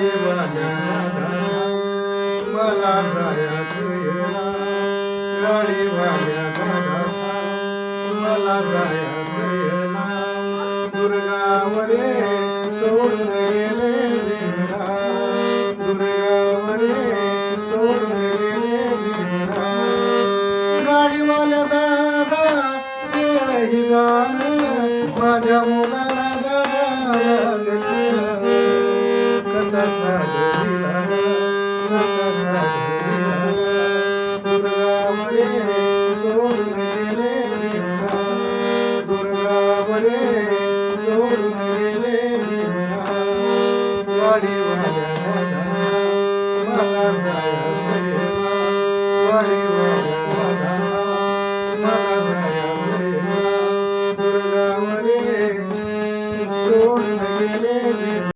गाडीवाल्या दादा मला जायचं येला गाडीवाल्या दादा मला जायचं येला दुर्गावरे सोडून गेले भीमरा दुर्गावरे सोडून गेले भीमरा गाडीवाल्या दादा वेळही जाण माझ्या मुलाला दादा लागलं कसा साथ दिला कसा